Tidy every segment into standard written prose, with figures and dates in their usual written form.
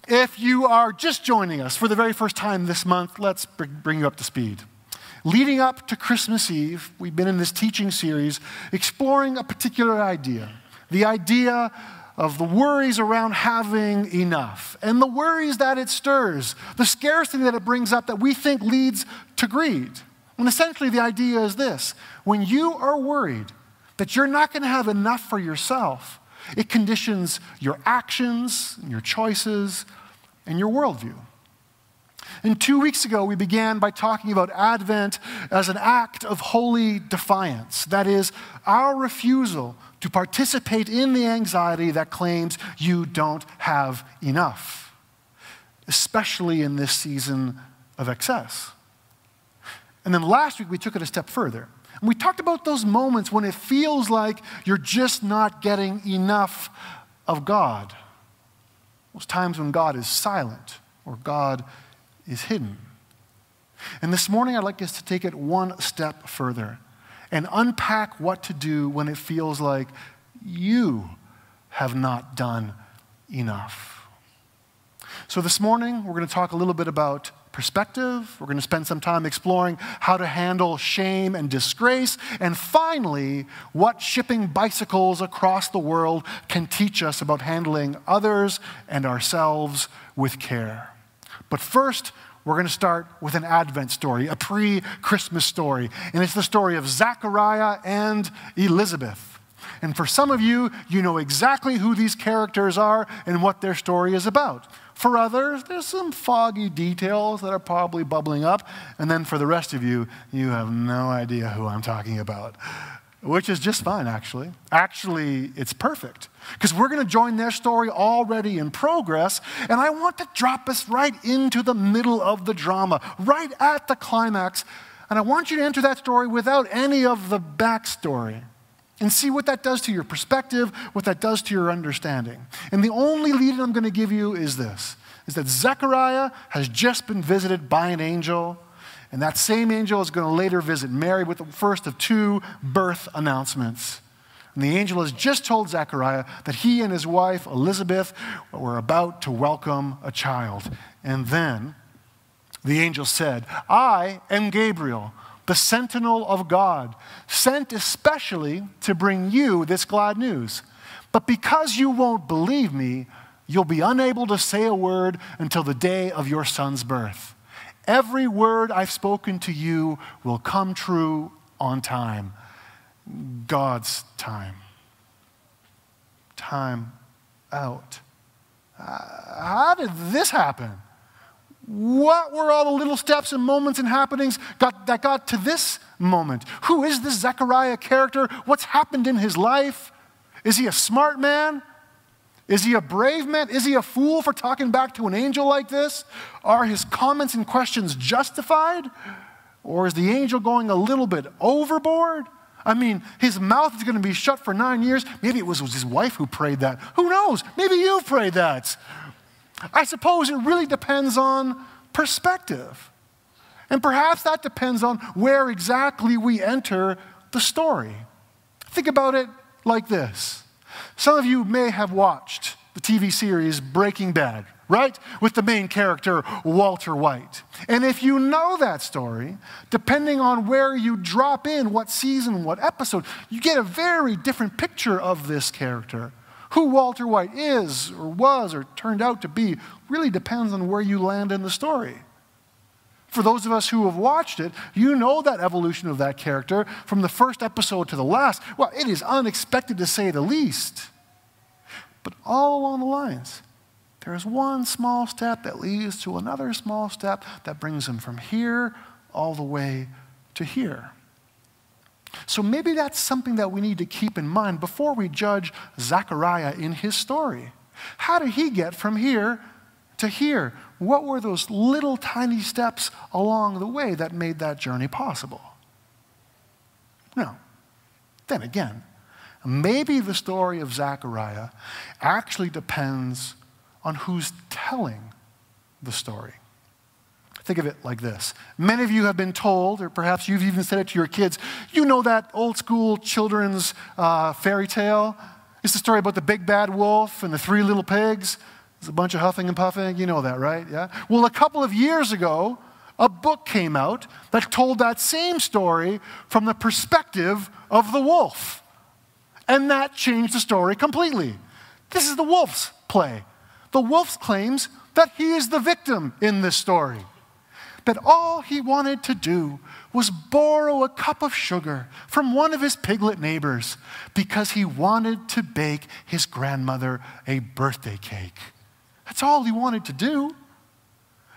If you are just joining us for the very first time this month, let's bring you up to speed. Leading up to Christmas Eve, we've been in this teaching series exploring a particular idea, the idea of the worries around having enough and the worries that it stirs, the scarcity that it brings up that we think leads to greed. And essentially the idea is this: when you are worried that you're not going to have enough for yourself, it conditions your actions, your choices, and your worldview. And 2 weeks ago, we began by talking about Advent as an act of holy defiance. That is, our refusal to participate in the anxiety that claims you don't have enough, especially in this season of excess. And then last week, we took it a step further. And we talked about those moments when it feels like you're just not getting enough of God. Those times when God is silent or God is hidden. And this morning, I'd like us to take it one step further and unpack what to do when it feels like you have not done enough. So this morning, we're going to talk a little bit about perspective. We're going to spend some time exploring how to handle shame and disgrace. And finally, what shipping bicycles across the world can teach us about handling others and ourselves with care. But first, we're going to start with an Advent story, a pre-Christmas story. And it's the story of Zechariah and Elizabeth. And for some of you, you know exactly who these characters are and what their story is about. For others, there's some foggy details that are probably bubbling up. And then for the rest of you, you have no idea who I'm talking about, which is just fine, actually. Actually, it's perfect, because we're going to join their story already in progress, and I want to drop us right into the middle of the drama, right at the climax, and I want you to enter that story without any of the backstory and see what that does to your perspective, what that does to your understanding. And the only lead I'm going to give you is this, is that Zechariah has just been visited by an angel, and that same angel is going to later visit Mary with the first of two birth announcements. And the angel has just told Zechariah that he and his wife, Elizabeth, were about to welcome a child. And then the angel said, "I am Gabriel, the sentinel of God, sent especially to bring you this glad news. But because you won't believe me, you'll be unable to say a word until the day of your son's birth. Every word I've spoken to you will come true on time." God's time. Time out. How did this happen? What were all the little steps and moments and happenings that got to this moment? Who is this Zechariah character? What's happened in his life? Is he a smart man? Is he a brave man? Is he a fool for talking back to an angel like this? Are his comments and questions justified? Or is the angel going a little bit overboard? I mean, his mouth is going to be shut for 9 years. Maybe it was his wife who prayed that. Who knows? Maybe you prayed that. I suppose it really depends on perspective. And perhaps that depends on where exactly we enter the story. Think about it like this. Some of you may have watched the TV series Breaking Bad, right? With the main character, Walter White. And if you know that story, depending on where you drop in, what season, what episode, you get a very different picture of this character. Who Walter White is or was or turned out to be really depends on where you land in the story. For those of us who have watched it, you know that evolution of that character from the first episode to the last. Well, it is unexpected to say the least. But all along the lines, there is one small step that leads to another small step that brings him from here all the way to here. So maybe that's something that we need to keep in mind before we judge Zechariah in his story. How did he get from here to here? What were those little tiny steps along the way that made that journey possible? Now, then again, maybe the story of Zechariah actually depends on who's telling the story. Think of it like this. Many of you have been told, or perhaps you've even said it to your kids, you know that old school children's fairy tale? It's the story about the big bad wolf and the three little pigs. There's a bunch of huffing and puffing. You know that, right? Yeah. Well, a couple of years ago, a book came out that told that same story from the perspective of the wolf. And that changed the story completely. This is the wolf's play. The wolf claims that he is the victim in this story. That all he wanted to do was borrow a cup of sugar from one of his piglet neighbors because he wanted to bake his grandmother a birthday cake. That's all he wanted to do.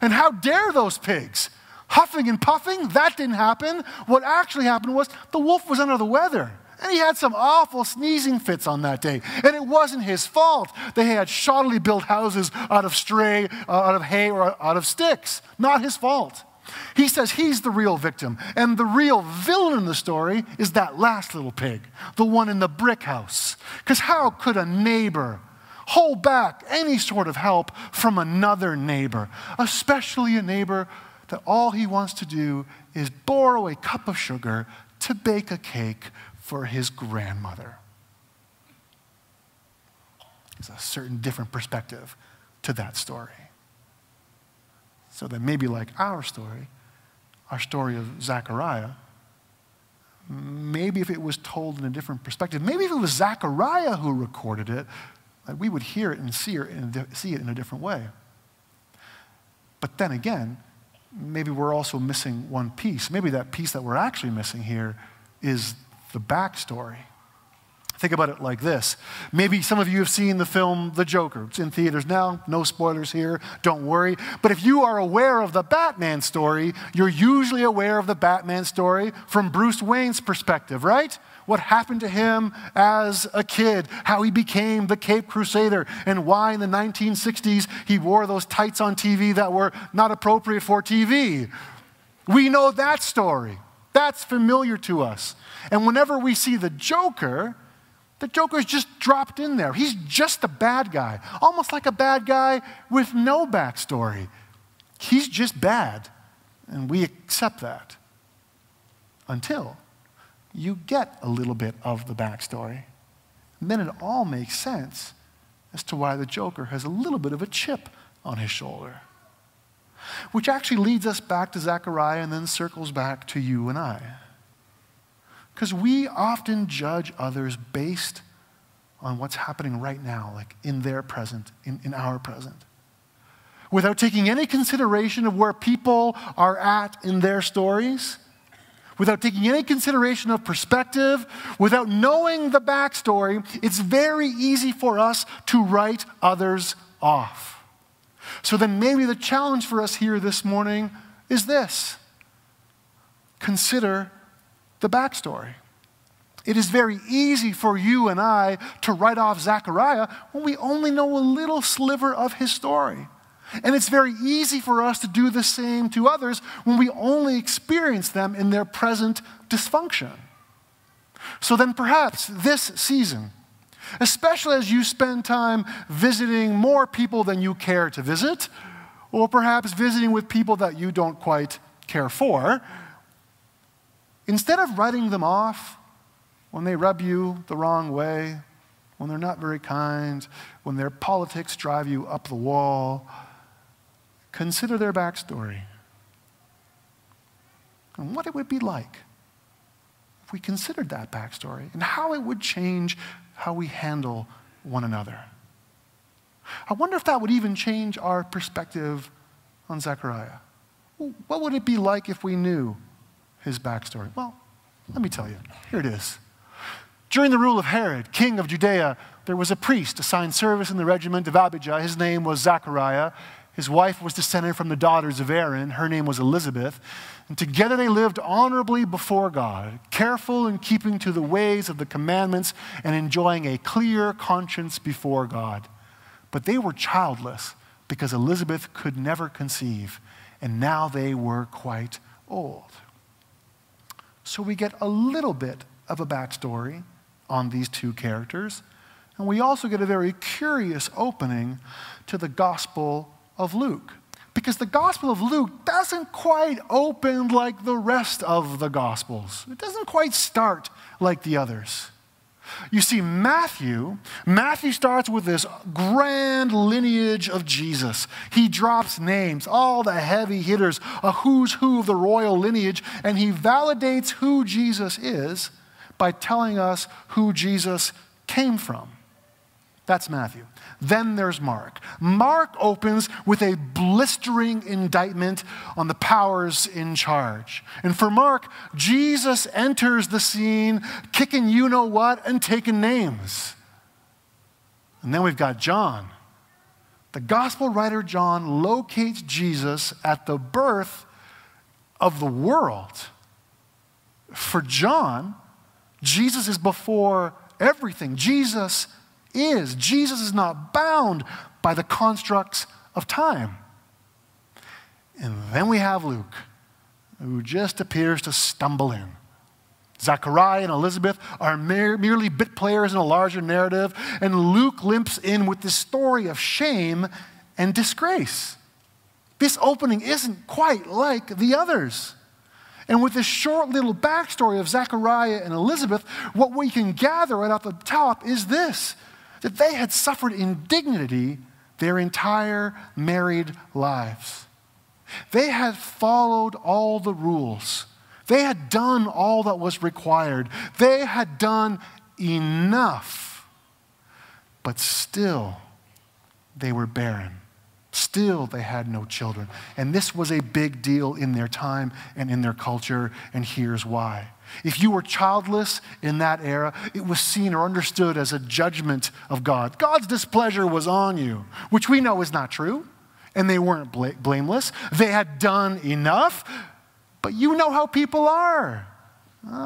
And how dare those pigs? Huffing and puffing, that didn't happen. What actually happened was the wolf was under the weather. And he had some awful sneezing fits on that day. And it wasn't his fault. They had shoddily built houses out of hay or out of sticks. Not his fault. He says he's the real victim. And the real villain in the story is that last little pig, the one in the brick house. Because how could a neighbor hold back any sort of help from another neighbor, especially a neighbor that all he wants to do is borrow a cup of sugar to bake a cake for his grandmother? There's a certain different perspective to that story. So that maybe like our story of Zechariah, maybe if it was told in a different perspective, maybe if it was Zechariah who recorded it, like we would hear it and see it in a different way. But then again, maybe we're also missing one piece. Maybe that piece that we're actually missing here is the backstory. Think about it like this. Maybe some of you have seen the film The Joker. It's in theaters now. No spoilers here. Don't worry. But if you are aware of the Batman story, you're usually aware of the Batman story from Bruce Wayne's perspective, right? What happened to him as a kid, how he became the Caped Crusader, and why in the 1960s he wore those tights on TV that were not appropriate for TV. We know that story. That's familiar to us. And whenever we see the Joker's just dropped in there. He's just a bad guy, almost like a bad guy with no backstory. He's just bad, and we accept that until you get a little bit of the backstory. And then it all makes sense as to why the Joker has a little bit of a chip on his shoulder. Which actually leads us back to Zechariah and then circles back to you and I. Because we often judge others based on what's happening right now, like in their present, in our present, without taking any consideration of where people are at in their stories, without taking any consideration of perspective, without knowing the backstory. It's very easy for us to write others off. So then maybe the challenge for us here this morning is this. Consider the backstory. It is very easy for you and I to write off Zechariah when we only know a little sliver of his story. And it's very easy for us to do the same to others when we only experience them in their present dysfunction. So then perhaps this season, especially as you spend time visiting more people than you care to visit, or perhaps visiting with people that you don't quite care for, instead of writing them off when they rub you the wrong way, when they're not very kind, when their politics drive you up the wall, consider their backstory and what it would be like if we considered that backstory and how it would change how we handle one another. I wonder if that would even change our perspective on Zechariah. What would it be like if we knew his backstory? Well, let me tell you. Here it is. During the rule of Herod, king of Judea, there was a priest assigned service in the regiment of Abijah. His name was Zechariah. His wife was descended from the daughters of Aaron. Her name was Elizabeth. And together they lived honorably before God, careful in keeping to the ways of the commandments and enjoying a clear conscience before God. But they were childless because Elizabeth could never conceive, and now they were quite old. So we get a little bit of a backstory on these two characters, and we also get a very curious opening to the Gospel of Luke. Because the Gospel of Luke doesn't quite open like the rest of the Gospels. It doesn't quite start like the others. You see, Matthew starts with this grand lineage of Jesus. He drops names, all the heavy hitters, a who's who of the royal lineage, and he validates who Jesus is by telling us who Jesus came from. That's Matthew. Then there's Mark. Mark opens with a blistering indictment on the powers in charge. And for Mark, Jesus enters the scene kicking you-know-what and taking names. And then we've got John. The gospel writer John locates Jesus at the birth of the world. For John, Jesus is before everything. Jesus is not bound by the constructs of time. And then we have Luke, who just appears to stumble in. Zechariah and Elizabeth are merely bit players in a larger narrative, and Luke limps in with this story of shame and disgrace. This opening isn't quite like the others. And with this short little backstory of Zechariah and Elizabeth, what we can gather right off the top is this: that they had suffered indignity their entire married lives. They had followed all the rules. They had done all that was required. They had done enough. But still, they were barren. Still, they had no children. And this was a big deal in their time and in their culture, and here's why. If you were childless in that era, it was seen or understood as a judgment of God. God's displeasure was on you, which we know is not true, and they weren't blameless. They had done enough, but you know how people are.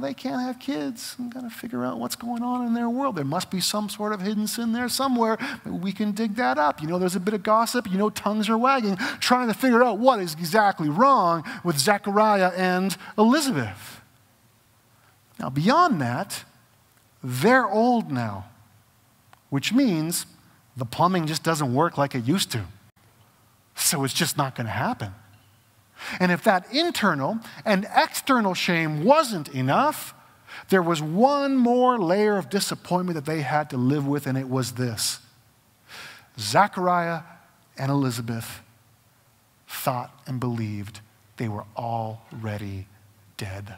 They can't have kids. We've got to figure out what's going on in their world. There must be some sort of hidden sin there somewhere. We can dig that up. You know, there's a bit of gossip. You know, tongues are wagging, trying to figure out what is exactly wrong with Zechariah and Elizabeth. Now, beyond that, they're old now, which means the plumbing just doesn't work like it used to. So it's just not going to happen. And if that internal and external shame wasn't enough, there was one more layer of disappointment that they had to live with, and it was this: Zechariah and Elizabeth thought and believed they were already dead.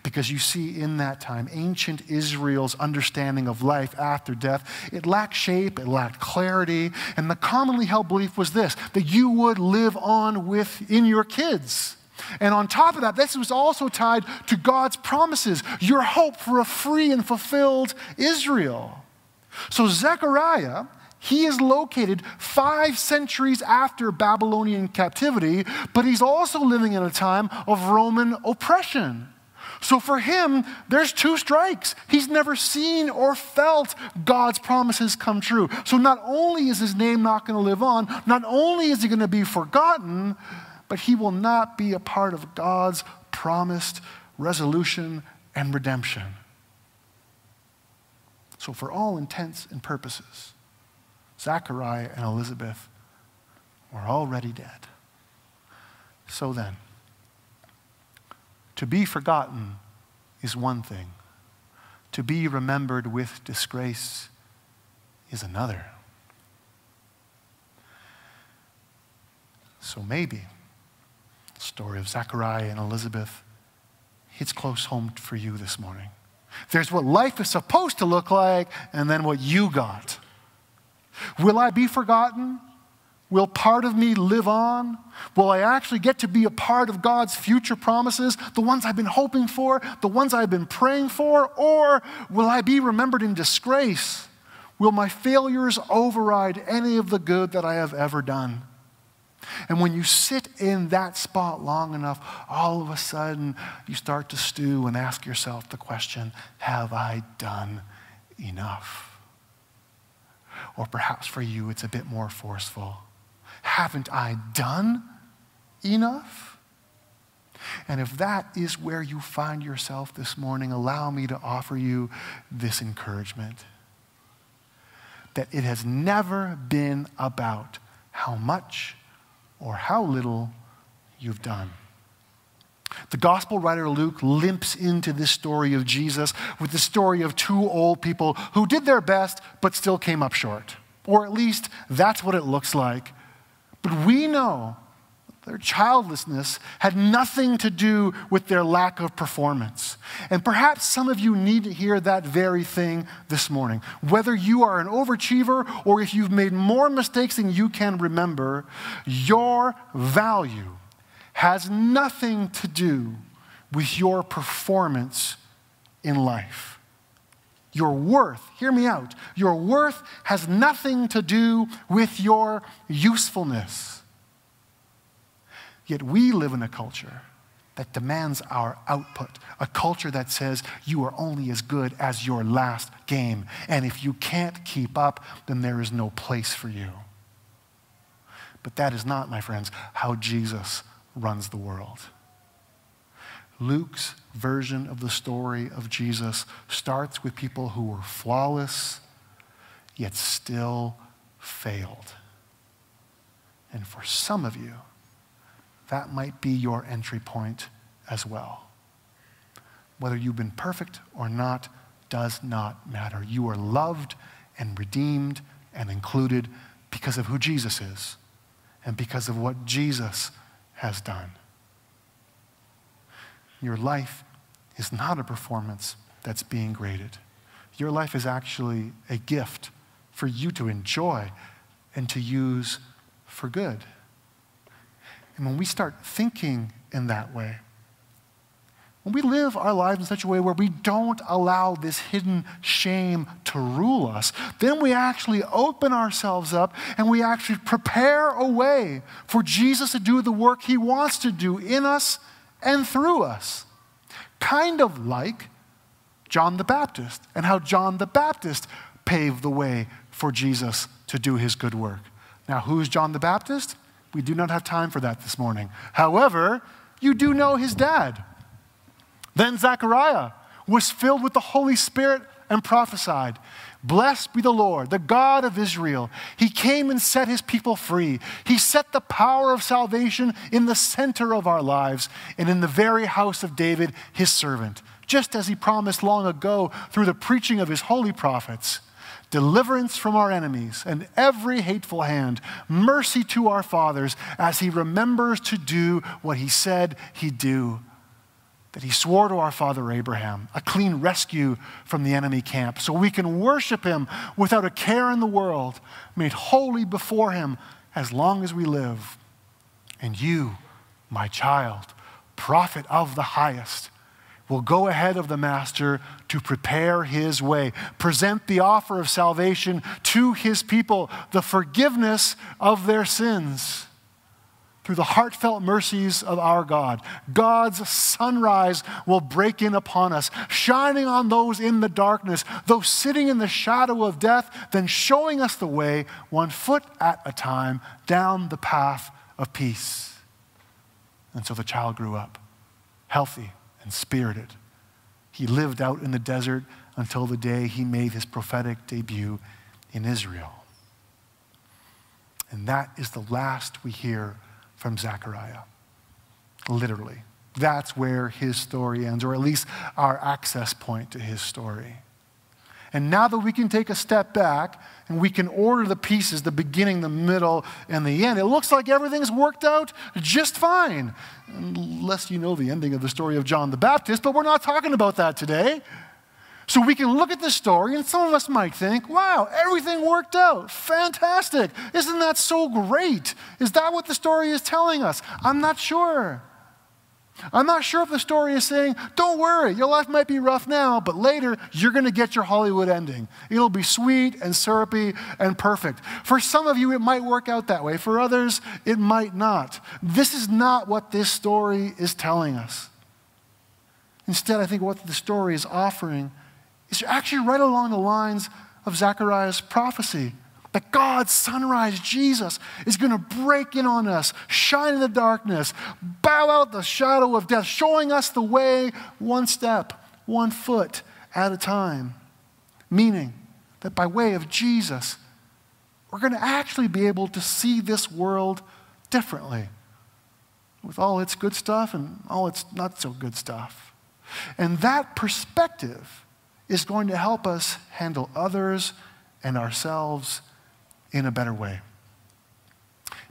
Because you see, in that time, ancient Israel's understanding of life after death, it lacked shape, it lacked clarity, and the commonly held belief was this: that you would live on within your kids. And on top of that, this was also tied to God's promises, your hope for a free and fulfilled Israel. So Zechariah, he is located 5 centuries after Babylonian captivity, but he's also living in a time of Roman oppression. So for him, there's 2 strikes. He's never seen or felt God's promises come true. So not only is his name not going to live on, not only is he going to be forgotten, but he will not be a part of God's promised resolution and redemption. So for all intents and purposes, Zechariah and Elizabeth were already dead. So then, to be forgotten is one thing. To be remembered with disgrace is another. So maybe the story of Zechariah and Elizabeth hits close home for you this morning. There's what life is supposed to look like, and then what you got. Will I be forgotten? Will part of me live on? Will I actually get to be a part of God's future promises, the ones I've been hoping for, the ones I've been praying for? Or will I be remembered in disgrace? Will my failures override any of the good that I have ever done? And when you sit in that spot long enough, all of a sudden you start to stew and ask yourself the question, have I done enough? Or perhaps for you it's a bit more forceful. Haven't I done enough? And if that is where you find yourself this morning, allow me to offer you this encouragement: that it has never been about how much or how little you've done. The gospel writer Luke limps into this story of Jesus with the story of two old people who did their best but still came up short. Or at least that's what it looks like. But we know their childlessness had nothing to do with their lack of performance. And perhaps some of you need to hear that very thing this morning. Whether you are an overachiever or if you've made more mistakes than you can remember, your value has nothing to do with your performance in life. Your worth, hear me out, your worth has nothing to do with your usefulness. Yet we live in a culture that demands our output, a culture that says you are only as good as your last game, and if you can't keep up, then there is no place for you. But that is not, my friends, how Jesus runs the world. Luke's version of the story of Jesus starts with people who were flawless, yet still failed. And for some of you, that might be your entry point as well. Whether you've been perfect or not does not matter. You are loved and redeemed and included because of who Jesus is and because of what Jesus has done. Your life is not a performance that's being graded. Your life is actually a gift for you to enjoy and to use for good. And when we start thinking in that way, when we live our lives in such a way where we don't allow this hidden shame to rule us, then we actually open ourselves up and we actually prepare a way for Jesus to do the work he wants to do in us and through us. Kind of like John the Baptist and how John the Baptist paved the way for Jesus to do his good work. Now, who's John the Baptist? We do not have time for that this morning. However, you do know his dad. Then Zechariah was filled with the Holy Spirit and prophesied, "Blessed be the Lord, the God of Israel. He came and set his people free. He set the power of salvation in the center of our lives and in the very house of David, his servant, just as he promised long ago through the preaching of his holy prophets. Deliverance from our enemies and every hateful hand, mercy to our fathers as he remembers to do what he said he'd do, that he swore to our father Abraham, a clean rescue from the enemy camp, so we can worship him without a care in the world, made holy before him as long as we live. And you, my child, prophet of the highest, will go ahead of the master to prepare his way, present the offer of salvation to his people, the forgiveness of their sins. Through the heartfelt mercies of our God, God's sunrise will break in upon us, shining on those in the darkness, those sitting in the shadow of death, then showing us the way, one foot at a time, down the path of peace." And so the child grew up, healthy and spirited. He lived out in the desert until the day he made his prophetic debut in Israel. And that is the last we hear from Zechariah. Literally. That's where his story ends, or at least our access point to his story. And now that we can take a step back and we can order the pieces, the beginning, the middle, and the end, it looks like everything's worked out just fine. Unless you know the ending of the story of John the Baptist, but we're not talking about that today. So we can look at this story and some of us might think, wow, everything worked out. Fantastic. Isn't that so great? Is that what the story is telling us? I'm not sure. I'm not sure if the story is saying, don't worry, your life might be rough now, but later you're going to get your Hollywood ending. It'll be sweet and syrupy and perfect. For some of you, it might work out that way. For others, it might not. This is not what this story is telling us. Instead, I think what the story is offering is actually right along the lines of Zechariah's prophecy. That God's sunrise, Jesus, is going to break in on us, shine in the darkness, bow out the shadow of death, showing us the way one step, 1 foot at a time. Meaning that by way of Jesus, we're going to actually be able to see this world differently. with all its good stuff and all its not so good stuff. And that perspective is going to help us handle others and ourselves in a better way.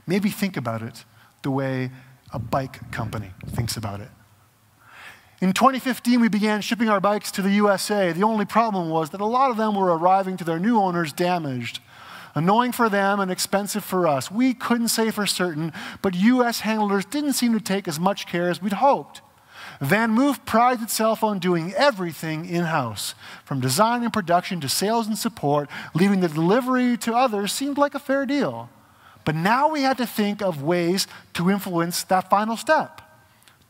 Maybe think about it the way a bike company thinks about it. In 2015, we began shipping our bikes to the USA. The only problem was that a lot of them were arriving to their new owners damaged. Annoying for them and expensive for us. We couldn't say for certain, but US handlers didn't seem to take as much care as we'd hoped. VanMoof prides itself on doing everything in-house, from design and production to sales and support. Leaving the delivery to others seemed like a fair deal. But now we had to think of ways to influence that final step.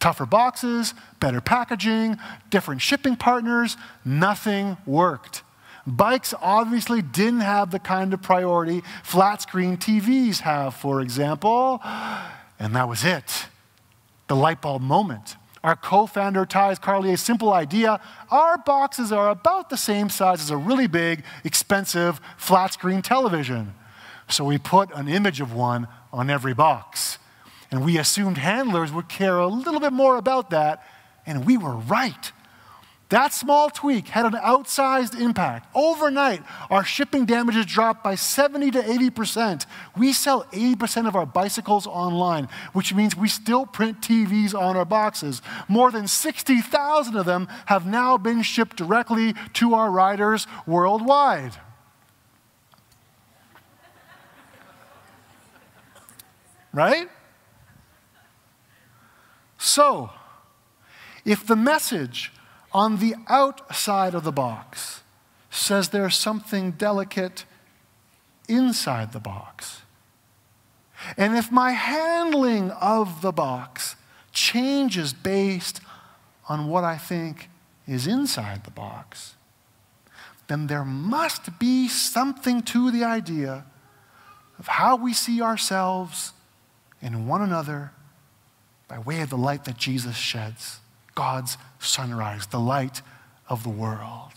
Tougher boxes, better packaging, different shipping partners. Nothing worked. Bikes obviously didn't have the kind of priority flat-screen TVs have, for example. And that was it. The light bulb moment. Our co-founder Ty's Carlier's simple idea: our boxes are about the same size as a really big, expensive flat-screen television. So we put an image of one on every box. And we assumed handlers would care a little bit more about that, and we were right. That small tweak had an outsized impact. Overnight, our shipping damages dropped by 70 to 80%. We sell 80% of our bicycles online, which means we still print TVs on our boxes. More than 60,000 of them have now been shipped directly to our riders worldwide. Right? So, if the message on the outside of the box says there's something delicate inside the box, and if my handling of the box changes based on what I think is inside the box, then there must be something to the idea of how we see ourselves and one another by way of the light that Jesus sheds, God's sunrise, the light of the world.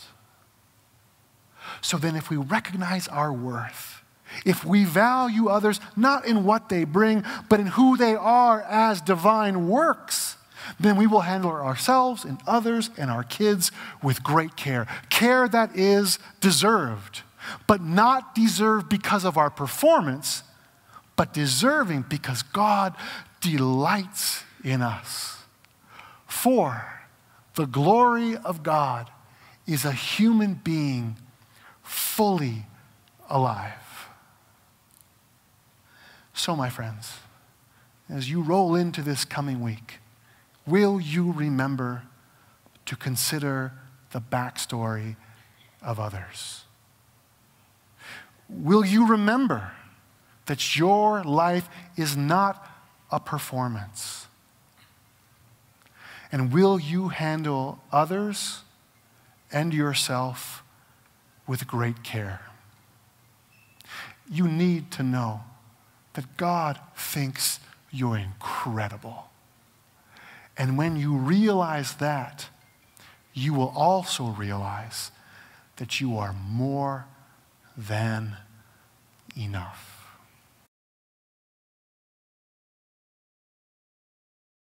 So then if we recognize our worth, if we value others not in what they bring, but in who they are as divine works, then we will handle ourselves and others and our kids with great care. Care that is deserved, but not deserved because of our performance, but deserving because God delights in us. For the glory of God is a human being fully alive. So, my friends, as you roll into this coming week, will you remember to consider the backstory of others? Will you remember that your life is not a performance? And will you handle others and yourself with great care? You need to know that God thinks you're incredible. And when you realize that, you will also realize that you are more than enough.